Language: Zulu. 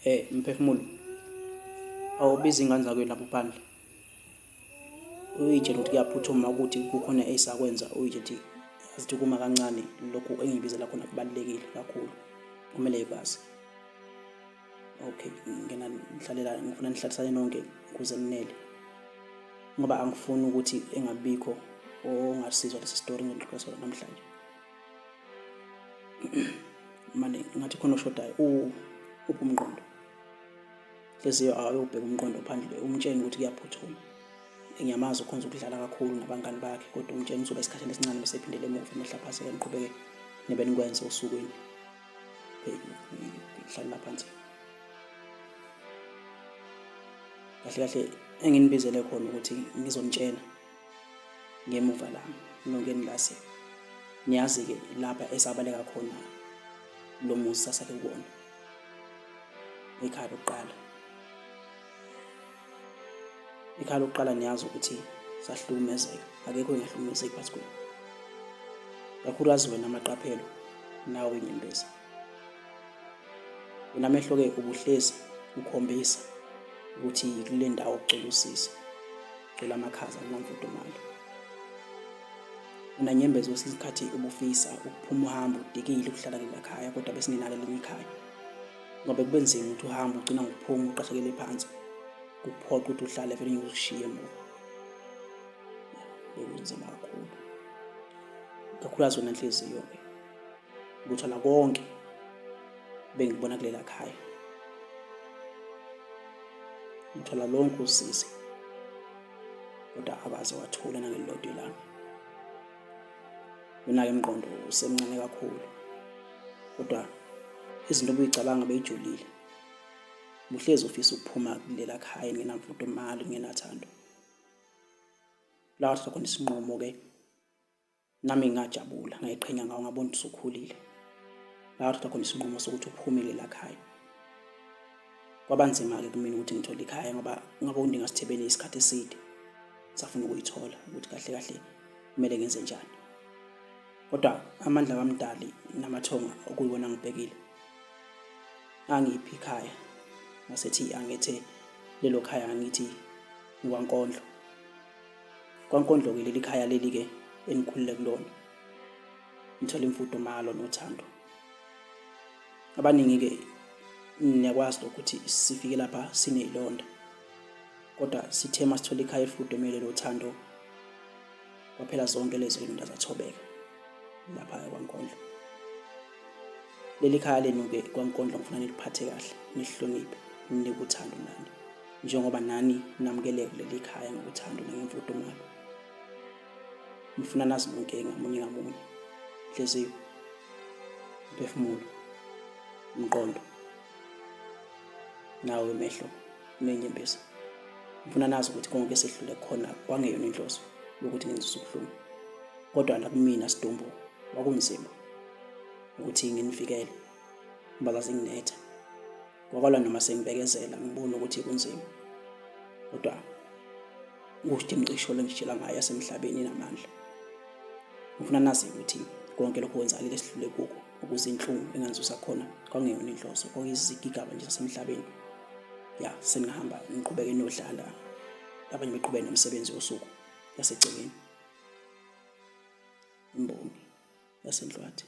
Mphefumulo, awubiza ingane zakho lapho phandle. Uyitshela ukuthi kuyaphuthuma ukuthi kukhona esakwenza, uyitshela ukuthi asithi kuma kancane lokhu engibizela khona kubalulekile kakhulu. Kumele ikwazi. Okay, ngifuna nihlalisane nonke ukuze ninele. Ngoba angifuni ukuthi engabikho ongasizwa lesi story ngixoxa namhlanje. Manje ngathi khona oshodayo umqondo. Leziyo ayobheka umqondo phandle umtshela ukuthi kuyaphuthuma. Ngiyamazi ukhonza ukudlala kakhulu nabangani bakhe kodwa umtshela uzoba isikhathi esincane bese ephindele emuva nehlaphaseke niqhubeke nebe nikwenza osukwini. Hlala phansi. Kahle enginibizele khona ukuthi ngizonitshela ngemuva lami nonke nilase. Niyazi ke lapha esabaleka khona lo muzi sasake kuwona. Ekhaya lokuqala. Ekhaya lokuqala niyazi ukuthi sahlukumezeka. Akekho engahlukumezeki phansi kwenu. Kakhulukazi wena amaqaphelo nawe inyembezi. Wena amehlo ke ubuhlezi ukhombisa ukuthi kule ndawo ucela usisi. Ucela amakhaza namfudumalo. Wena nyembezi wesikhathi ubufisa ukuphuma uhambo udikile ukuhlala kule khaya kodwa bese ninalo elinye ikhaya. Ngoba kube nzima ukuthi uhambe ugcina ngokuphuma uqashekele phansi. Kuphoqa ukuthi uhlale vele ngizoshiye emuva. Bekunzima kakhulu. Kakhulukazi wena inhliziyo ke. Nguthola konke bengibona kulela khaya. Ngithola lonke usizi. Kodwa akaze wathula nangelilodwa ilanga. Wena ke emqondo usemncane kakhulu. Kodwa izinto obuyicabanga beyijulile. Uhlezi ufisa ukuphuma kulela khaya ngenamfudumalo ngenathando. La wathatha khona isinqumo ke nami ngajabula ngayiqhenya ngawo ngabona ukuthi usukhulile. La wathatha khona isinqumo sokuthi uphumile la khaya. Kwabanzima ke kumina ukuthi ngithole ikhaya ngoba ngabe undingasithebeni isikhathi eside. Safuna ukuyithola ukuthi kahle kumele ngenze njani. Kodwa amandla kaMdali namathonga okuyiwona ngibhekile. Angiphi ikhaya. Ngasethi angethe lelo khaya ngithi ngwankondlo. Kwankondlo ke leli khaya leli ke enikhulile kulona. Ngithola imfudumalo nothando. Abaningi ke niyakwazi ukuthi sifike lapha sinezilonda. Kodwa sithe masithola ikhaya elifudumele lothando kwaphela zonke lezi zinto zathobeka lapha kwankondlo. Leli khaya lenu ke kwankondlo ngifuna niliphathe kahle, nihloniphe, ninike uthando nani. Njengoba nani namukeleke kuleli khaya ngokuthando nangemfudumalo. Ngifuna nazi nonke ngamunye. Inhliziyo, umphefumulo, umqondo. Nawe emehlo nenyembezi. Ngifuna nazi ukuthi konke esehlule khona kwangeyona inhloso yokuthi ngizwe ubuhlungu. Kodwa la kumina Sidumbu kwakunzima ukuthi nginifikele ngoba ngazinginetha. Kwakwala noma sengibekezela ngibona ukuthi kunzima. Kodwa ukuthi ngixisho lengitshela ngayo yasemhlabeni inamandla. Ngifuna nazi ukuthi konke lokho kwenzakala lesihlule kuko ukuze inhlungu enganzusa khona kwangeyona inhloso okuyizigigaba nje sasemhlabeni. Ya senihamba niqhubeke nodlala abanye beqhubeke nomsebenzi wosuku yasegcekeni. Imbongi yasenhlwathi.